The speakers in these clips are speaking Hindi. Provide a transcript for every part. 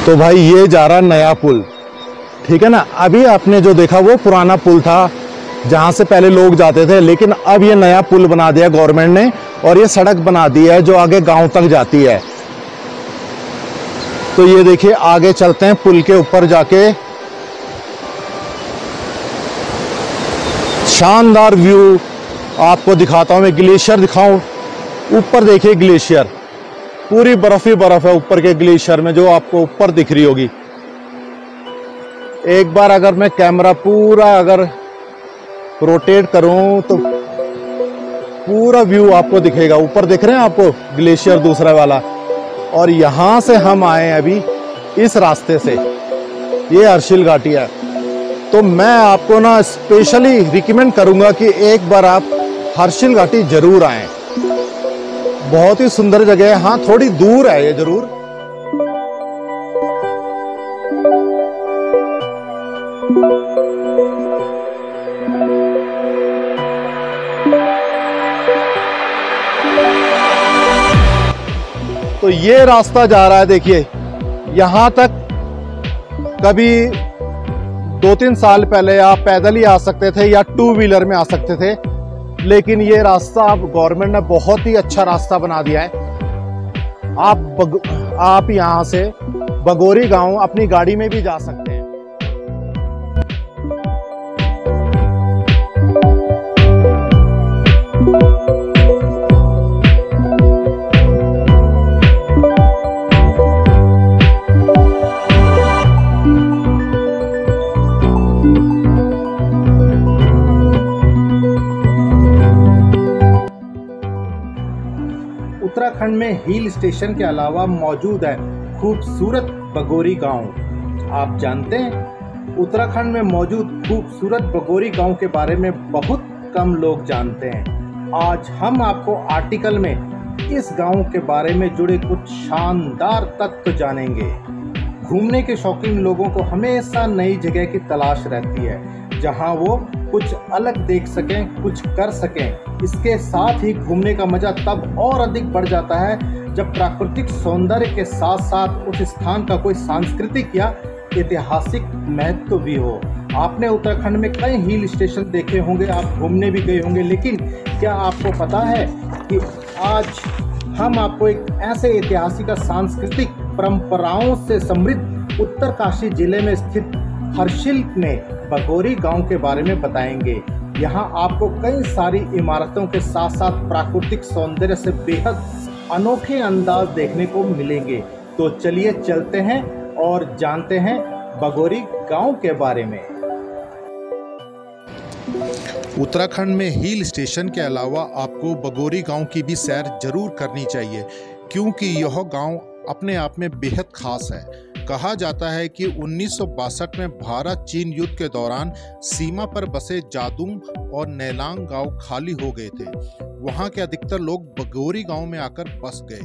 तो भाई ये जा रहा नया पुल, ठीक है ना। अभी आपने जो देखा वो पुराना पुल था जहां से पहले लोग जाते थे, लेकिन अब ये नया पुल बना दिया गवर्नमेंट ने और ये सड़क बना दी है जो आगे गांव तक जाती है। तो ये देखिए आगे चलते हैं पुल के ऊपर जाके, शानदार व्यू आपको दिखाता हूं मैं। ग्लेशियर दिखाऊं, ऊपर देखिए ग्लेशियर, पूरी बर्फ ही बर्फ है ऊपर के ग्लेशियर में जो आपको ऊपर दिख रही होगी। एक बार अगर मैं कैमरा पूरा अगर रोटेट करूं तो पूरा व्यू आपको दिखेगा। ऊपर दिख रहे हैं आपको ग्लेशियर दूसरा वाला। और यहां से हम आए अभी इस रास्ते से, ये हर्षिल घाटी है। तो मैं आपको ना स्पेशली रिकमेंड करूंगा कि एक बार आप हर्षिल घाटी जरूर आएं। बहुत ही सुंदर जगह है। हाँ थोड़ी दूर है ये जरूर। तो ये रास्ता जा रहा है, देखिए यहां तक कभी 2-3 साल पहले आप पैदल ही आ सकते थे या 2 व्हीलर में आ सकते थे, लेकिन ये रास्ता अब गवर्नमेंट ने बहुत ही अच्छा रास्ता बना दिया है। आप यहां से बगोरी गांव अपनी गाड़ी में भी जा सकते हैं। उत्तराखंड में हिल स्टेशन के अलावा मौजूद है खूबसूरत बगोरी गांव। आप जानते हैं उत्तराखंड में मौजूद खूबसूरत बगोरी गांव के बारे में बहुत कम लोग जानते हैं। आज हम आपको आर्टिकल में इस गांव के बारे में जुड़े कुछ शानदार तथ्य जानेंगे। घूमने के शौकीन लोगों को हमेशा नई जगह की तलाश रहती है जहां वो कुछ अलग देख सकें, कुछ कर सकें। इसके साथ ही घूमने का मजा तब और अधिक बढ़ जाता है जब प्राकृतिक सौंदर्य के साथ साथ उस स्थान का कोई सांस्कृतिक या ऐतिहासिक महत्व भी हो। आपने उत्तराखंड में कई हिल स्टेशन देखे होंगे, आप घूमने भी गए होंगे, लेकिन क्या आपको पता है कि आज हम आपको एक ऐसे ऐतिहासिक और सांस्कृतिक परंपराओं से समृद्ध उत्तरकाशी जिले में स्थित हर्षिल में बगोरी गांव के बारे में बताएंगे। यहाँ आपको कई सारी इमारतों के साथ साथ प्राकृतिक सौंदर्य से बेहद अनोखे अंदाज देखने को मिलेंगे। तो चलिए चलते हैं और जानते हैं बगोरी गांव के बारे में। उत्तराखंड में हिल स्टेशन के अलावा आपको बगोरी गांव की भी सैर जरूर करनी चाहिए, क्योंकि यह गांव अपने आप में बेहद खास है। कहा जाता है कि 1962 में भारत चीन युद्ध के दौरान सीमा पर बसे जादुंग और नेलांग गांव खाली हो गए थे। वहां के अधिकतर लोग बगोरी गांव में आकर बस गए।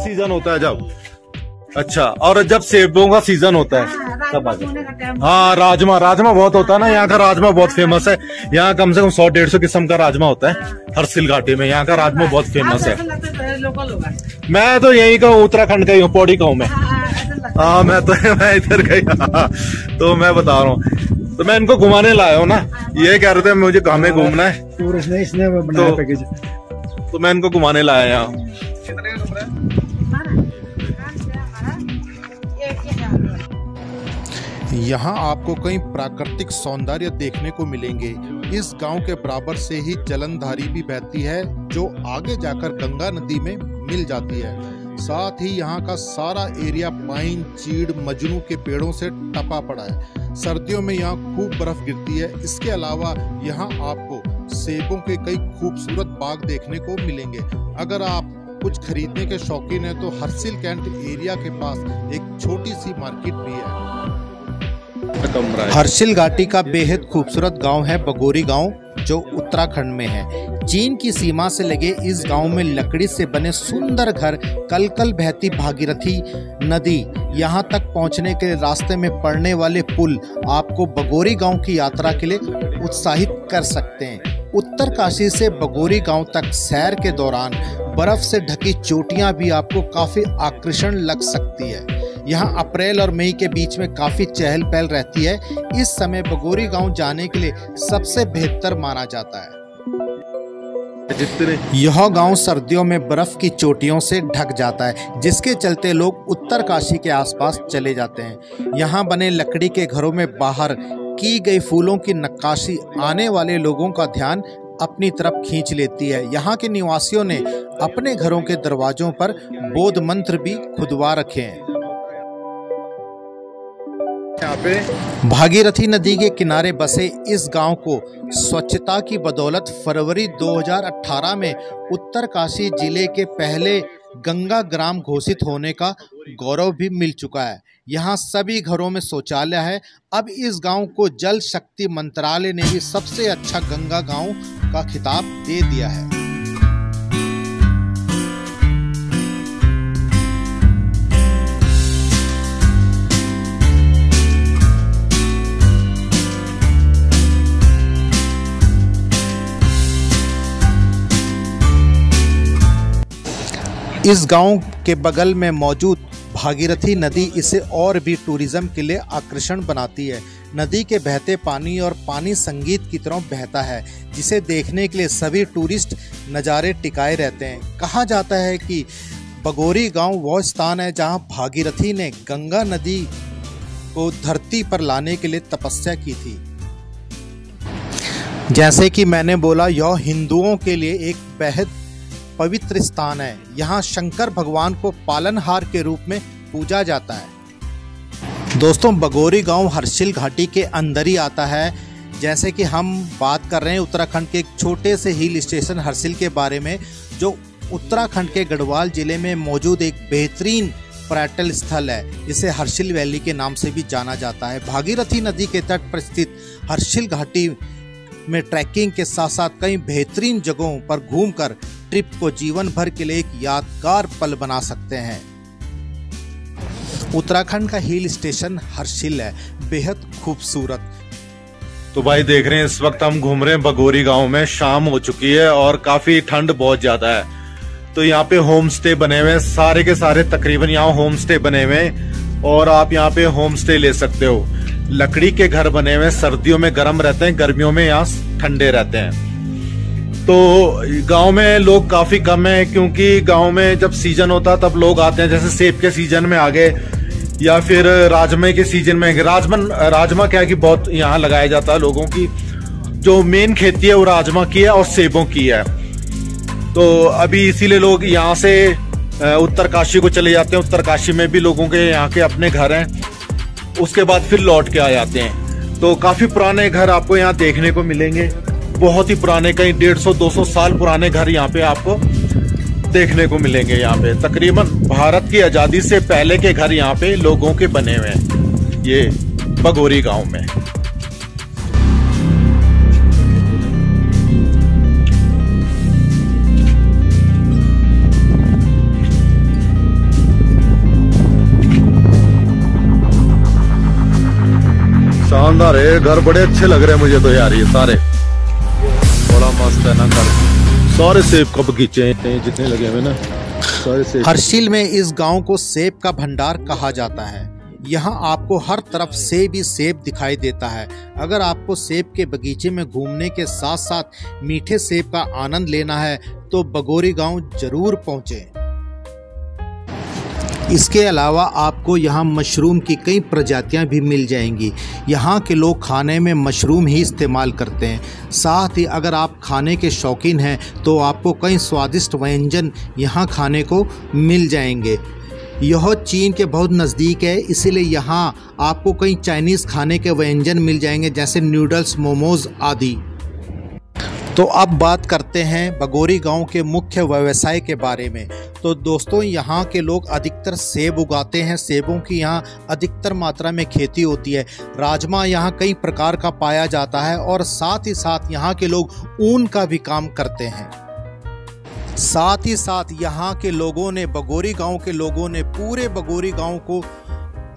सीजन होता है जब, अच्छा, और जब सेबों का सीजन होता है तब आ जाते। हाँ राजमा बहुत होता है ना, यहाँ का राजमा बहुत फेमस है। यहाँ कम से कम 100-150 किस्म का राजमा होता है हर्षिल घाटी में। यहाँ का राजमा बहुत फेमस है। मैं तो यही का उत्तराखंड का ही हूँ, पौड़ी का हूँ मैं। हाँ मैं इधर का तो मैं बता रहा हूँ। तो मैं इनको घुमाने लाया हूँ ना, ये कह रहे थे मुझे हमें घूमना है, इसने बनाया पैकेज, तो मैं इनको घुमाने लाया यहाँ। यहाँ आपको कई प्राकृतिक सौंदर्य देखने को मिलेंगे। इस गांव के बराबर से ही जलंधरी भी बहती है जो आगे जाकर गंगा नदी में मिल जाती है। साथ ही यहाँ का सारा एरिया पाइन, चीड़, मजनू के पेड़ों से टपा पड़ा है। सर्दियों में यहाँ खूब बर्फ गिरती है। इसके अलावा यहाँ आपको सेबों के कई खूबसूरत बाग देखने को मिलेंगे। अगर आप कुछ खरीदने के शौकीन हैं तो हर्षिल कैंट एरिया के पास एक छोटी सी मार्केट भी है। हर्षिल घाटी का बेहद खूबसूरत गांव है बगोरी गांव, जो उत्तराखंड में है। चीन की सीमा से लगे इस गांव में लकड़ी से बने सुंदर घर, कल बहती भागीरथी नदी, यहां तक पहुंचने के रास्ते में पड़ने वाले पुल आपको बगोरी गांव की यात्रा के लिए उत्साहित कर सकते हैं। उत्तरकाशी से बगोरी गांव तक सैर के दौरान बर्फ से ढकी चोटियां भी आपको काफी आकर्षण लग सकती है। यहाँ अप्रैल और मई के बीच में काफी चहल पहल रहती है। इस समय बगोरी गांव जाने के लिए सबसे बेहतर माना जाता है। यह गांव सर्दियों में बर्फ की चोटियों से ढक जाता है, जिसके चलते लोग उत्तरकाशी के आसपास चले जाते हैं। यहाँ बने लकड़ी के घरों में बाहर की गई फूलों की नक्काशी आने वाले लोगों का ध्यान अपनी तरफ खींच लेती है। यहाँ के निवासियों ने अपने घरों के दरवाजों पर बोध मंत्र भी खुदवा रखे हैं। यहाँ पे भागीरथी नदी के किनारे बसे इस गांव को स्वच्छता की बदौलत फरवरी 2018 में उत्तरकाशी जिले के पहले गंगा ग्राम घोषित होने का गौरव भी मिल चुका है। यहाँ सभी घरों में शौचालय है। अब इस गांव को जल शक्ति मंत्रालय ने भी सबसे अच्छा गंगा गांव का खिताब दे दिया है। इस गांव के बगल में मौजूद भागीरथी नदी इसे और भी टूरिज्म के लिए आकर्षण बनाती है। नदी के बहते पानी और पानी संगीत की तरह बहता है, जिसे देखने के लिए सभी टूरिस्ट नज़ारे टिकाए रहते हैं। कहा जाता है कि बगोरी गांव वह स्थान है जहां भागीरथी ने गंगा नदी को धरती पर लाने के लिए तपस्या की थी। जैसे कि मैंने बोला, यह हिंदुओं के लिए एक बेहद पवित्र स्थान है। यहाँ शंकर भगवान को पालनहार के रूप में पूजा जाता है। दोस्तों, बगोरी गांव हर्षिल घाटी के अंदर ही आता है। जैसे कि हम बात कर रहे हैं उत्तराखंड के एक छोटे से हिल स्टेशन हर्षिल के बारे में, जो उत्तराखंड के गढ़वाल जिले में मौजूद एक बेहतरीन पर्यटन स्थल है, जिसे हर्षिल वैली के नाम से भी जाना जाता है। भागीरथी नदी के तट पर स्थित हर्षिल घाटी में ट्रैकिंग के साथ साथ कई बेहतरीन जगहों पर घूमकर ट्रिप को जीवन भर के लिए एक यादगार पल बना सकते हैं। उत्तराखंड का हिल स्टेशन हर्षिल है, बेहद खूबसूरत। तो भाई देख रहे हैं, इस वक्त हम घूम रहे हैं बगोरी गांव में। शाम हो चुकी है और काफी ठंड बहुत ज्यादा है। तो यहाँ पे होम स्टे बने हुए हैं, सारे के सारे तकरीबन यहाँ होम स्टे बने हुए हैं और आप यहाँ पे होम स्टे ले सकते हो। लकड़ी के घर बने हुए, सर्दियों में गर्म रहते हैं, गर्मियों में यहाँ ठंडे रहते हैं। तो गांव में लोग काफी कम है, क्योंकि गांव में जब सीजन होता है तब लोग आते हैं। जैसे सेब के सीजन में आ गए या फिर राजमा के सीजन में। राजमा क्या है कि बहुत यहाँ लगाया जाता है। लोगों की जो मेन खेती है वो राजमा की है और सेबों की है। तो अभी इसीलिए लोग यहाँ से उत्तरकाशी को चले जाते हैं। उत्तरकाशी में भी लोगों के यहाँ के अपने घर हैं, उसके बाद फिर लौट के आ जाते हैं। तो काफी पुराने घर आपको यहाँ देखने को मिलेंगे, बहुत ही पुराने, कहीं 150-200 साल पुराने घर यहाँ पे आपको देखने को मिलेंगे। यहाँ पे तकरीबन भारत की आजादी से पहले के घर यहाँ पे लोगों के बने हुए हैं, ये बगोरी गांव में। शानदार है घर, बड़े अच्छे लग रहे हैं मुझे तो यार। ये सारे बड़ा मस्त है ना घर, सारे सेब का बगीचे हैं जितने लगे हुए ना, सारे सेब। हर्षिल में इस गांव को सेब का भंडार कहा जाता है। यहाँ आपको हर तरफ सेब ही सेब दिखाई देता है। अगर आपको सेब के बगीचे में घूमने के साथ साथ मीठे सेब का आनंद लेना है तो बगोरी गांव जरूर पहुँचे। इसके अलावा आपको यहाँ मशरूम की कई प्रजातियाँ भी मिल जाएंगी। यहाँ के लोग खाने में मशरूम ही इस्तेमाल करते हैं। साथ ही अगर आप खाने के शौकीन हैं तो आपको कई स्वादिष्ट व्यंजन यहाँ खाने को मिल जाएंगे। यह चीन के बहुत नज़दीक है, इसीलिए यहाँ आपको कई चाइनीज़ खाने के व्यंजन मिल जाएंगे, जैसे नूडल्स, मोमोज आदि। तो अब बात करते हैं बगोरी गांव के मुख्य व्यवसाय के बारे में। तो दोस्तों, यहाँ के लोग अधिकतर सेब उगाते हैं। सेबों की यहाँ अधिकतर मात्रा में खेती होती है। राजमा यहाँ कई प्रकार का पाया जाता है और साथ ही साथ यहाँ के लोग ऊन का भी काम करते हैं। साथ ही साथ यहाँ के लोगों ने, बगोरी गांव के लोगों ने पूरे बगोरी गांव को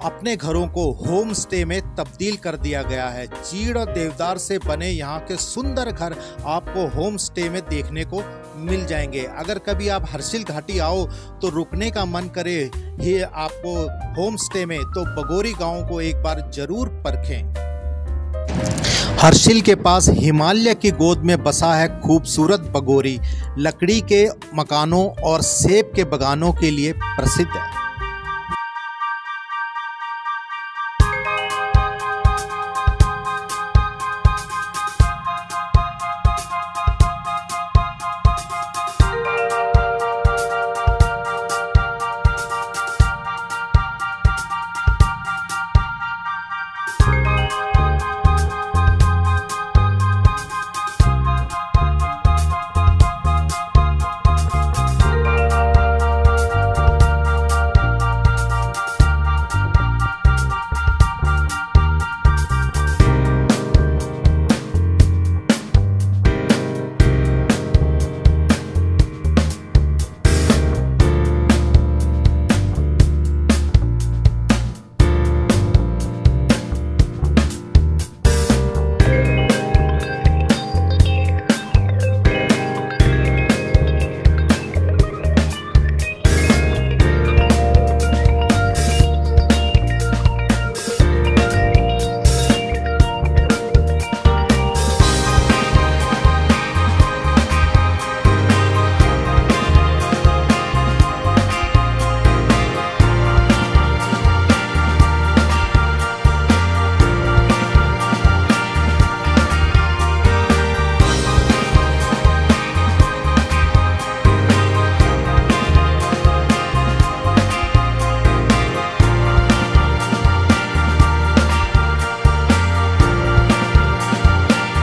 अपने घरों को होम स्टे में तब्दील कर दिया गया है। चीड़ और देवदार से बने यहाँ के सुंदर घर आपको होम स्टे में देखने को मिल जाएंगे। अगर कभी आप हर्षिल घाटी आओ तो रुकने का मन करे ये आपको होम स्टे में, तो बगोरी गांव को एक बार जरूर परखें। हर्षिल के पास हिमालय की गोद में बसा है खूबसूरत बगोरी। लकड़ी के मकानों और सेब के बागानों के लिए प्रसिद्ध है।